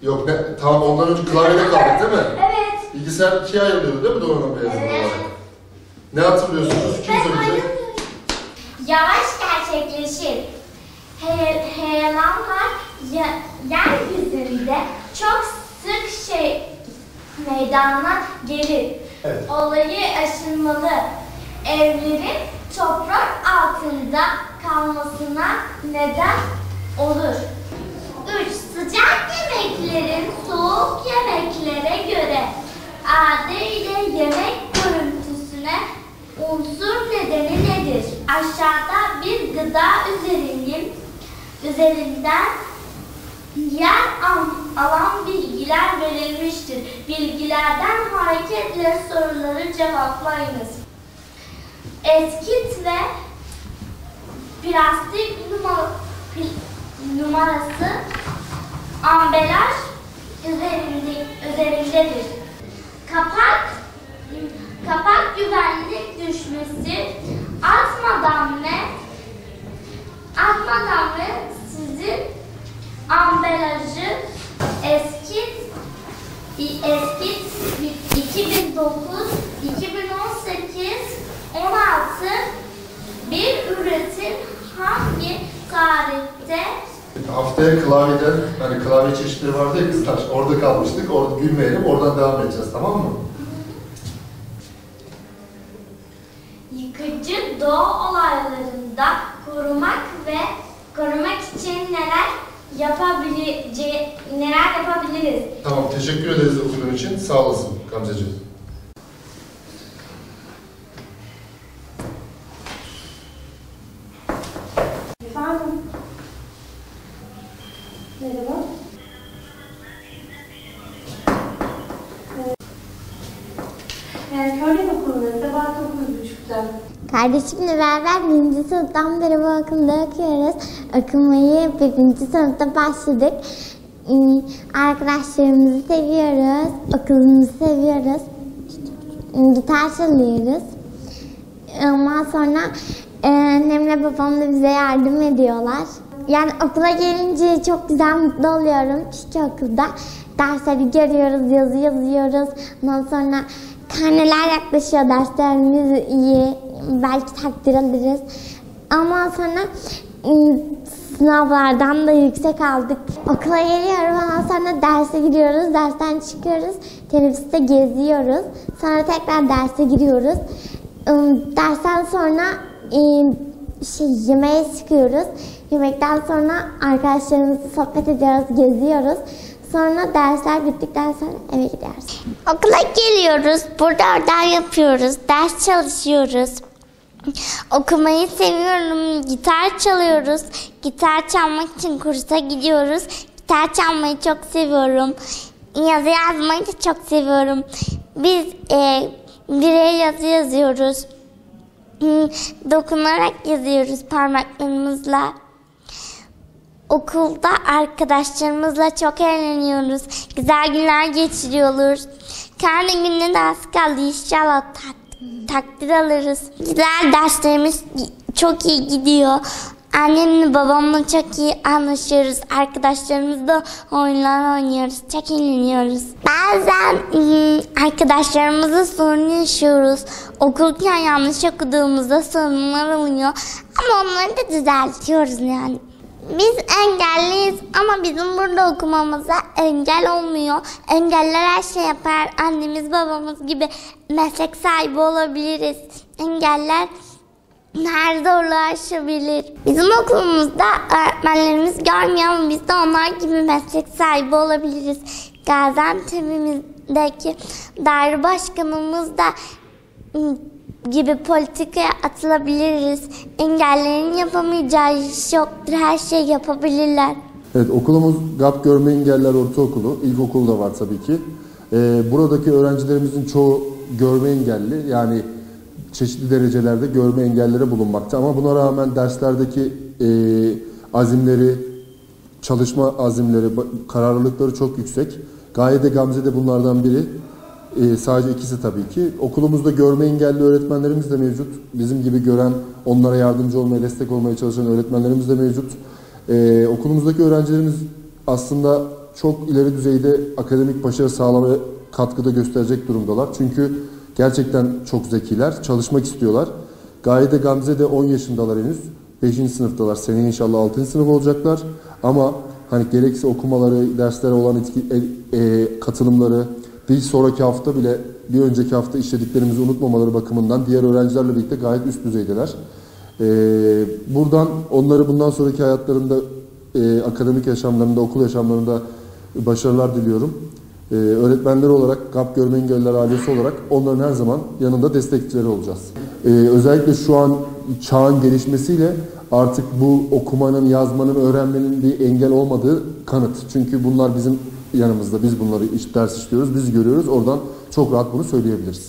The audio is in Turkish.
Yok ne? Tamam ondan önce klavyede kaldık değil mi? Evet. Bilgisayar ikiye ayrılıyordu değil mi Doğan'ın beyazı olarak? Ne hatırlıyorsunuz? Kim söyleyecek? Yavaş gerçekleşir. Heyelanlar yeryüzünde çok sık meydana gelir. Evet. Olayı aşılmalı. Evlerin toprak altında kalmasına neden olur. 3. Sıcak yemeklerin soğuk yemeklere göre adeyle yemek görüntüsüne unsur nedeni nedir? Aşağıda bir gıda üzerinden yer alan bilgiler verilmiştir. Bilgilerden hareketle soruları cevaplayınız. Eskit ve plastik numarası ambalaj üzerindedir. Kapak güvenlik düşmesi atmadan ve sizin ambalajı eskit 2009 2018 16 bir üretim hangi tarihte? Haftaya klavyeden, hani klavye çeşitleri vardı ya kızlar, orada kalmıştık, orada gülmeyelim, oradan devam edeceğiz, tamam mı? Yıkıcı doğa olaylarında korumak için neler yapabiliriz? Tamam, teşekkür ederiz okuduğun için, sağ olasın Gamzeciğim. Efendim? Merhaba. Körlük okulunda sabah 9.30'da. Kardeşimle beraber 1. sınıftan beri bu okulda okuyoruz. Okumayı 1. sınıfta başladık. Arkadaşlarımızı seviyoruz, okulumuzu seviyoruz. Gitar çalıyoruz. Ondan sonra annemle babam da bize yardım ediyorlar. Yani okula gelince çok güzel mutlu oluyorum. Çünkü okulda dersleri görüyoruz, yazı yazıyoruz. Ondan sonra karneler yaklaşıyor, derslerimiz iyi. Belki takdir alırız. Ama sonra sınavlardan da yüksek aldık. Okula geliyorum, ondan sonra derse giriyoruz, dersten çıkıyoruz. Teneffüste geziyoruz. Sonra tekrar derse giriyoruz. Dersten sonra yemeğe çıkıyoruz. Yemekten sonra arkadaşlarımızla sohbet ediyoruz, geziyoruz. Sonra dersler bittikten sonra eve gidiyoruz. Okula geliyoruz, burada ödev yapıyoruz, ders çalışıyoruz. Okumayı seviyorum, gitar çalıyoruz. Gitar çalmak için kursa gidiyoruz. Gitar çalmayı çok seviyorum. Yazı yazmayı da çok seviyorum. Biz birey yazı yazıyoruz. Dokunarak yazıyoruz parmaklarımızla. Okulda arkadaşlarımızla çok eğleniyoruz. Güzel günler geçiriyoruz. Karne gününe de az kaldı. İnşallah takdir alırız. Güzel, derslerimiz çok iyi gidiyor. Annemle babamla çok iyi anlaşıyoruz. Arkadaşlarımızla oyunlar oynuyoruz. Çok eğleniyoruz. Bazen arkadaşlarımızla sorun yaşıyoruz. Okurken yanlış okuduğumuzda sorunlar oluyor. Ama onları da düzeltiyoruz yani. Biz engelliyiz ama bizim burada okumamıza engel olmuyor. Engeller her şey yapar. Annemiz babamız gibi meslek sahibi olabiliriz. Engeller her zorluğu aşabilir. Bizim okulumuzda öğretmenlerimiz görmüyor ama biz de onlar gibi meslek sahibi olabiliriz. Gaziantep'imizdeki daire başkanımız da gibi politikaya atılabiliriz. Engellerin yapamayacağı iş yoktur. Her şey yapabilirler. Evet, okulumuz GAP Görme Engelliler Ortaokulu. İlkokulu da var tabii ki. Buradaki öğrencilerimizin çoğu görme engelli. Yani çeşitli derecelerde görme engellere bulunmakta. Ama buna rağmen derslerdeki azimleri, çalışma azimleri, kararlılıkları çok yüksek. Gaye de Gamze de bunlardan biri. Sadece ikisi tabii ki. Okulumuzda görme engelli öğretmenlerimiz de mevcut. Bizim gibi gören, onlara yardımcı olmaya, destek olmaya çalışan öğretmenlerimiz de mevcut. Okulumuzdaki öğrencilerimiz aslında çok ileri düzeyde akademik başarı sağlamaya katkıda gösterecek durumdalar. Çünkü gerçekten çok zekiler, çalışmak istiyorlar. Gaye de Gamze de 10 yaşındalar henüz. 5. sınıftalar. Seneye inşallah 6. sınıf olacaklar. Ama hani gerekse okumaları, derslere olan katılımları, değil sonraki hafta bile bir önceki hafta işlediklerimizi unutmamaları bakımından diğer öğrencilerle birlikte gayet üst düzeydeler. Buradan onları bundan sonraki hayatlarında, akademik yaşamlarında, okul yaşamlarında başarılar diliyorum. Öğretmenler olarak, GAP Görme Engelliler ailesi olarak onların her zaman yanında destekçileri olacağız. Özellikle şu an çağın gelişmesiyle artık bu okumanın, yazmanın, öğrenmenin bir engel olmadığı kanıt. Çünkü bunlar bizim yanımızda, biz bunları ders işliyoruz, biz görüyoruz. Oradan çok rahat bunu söyleyebiliriz.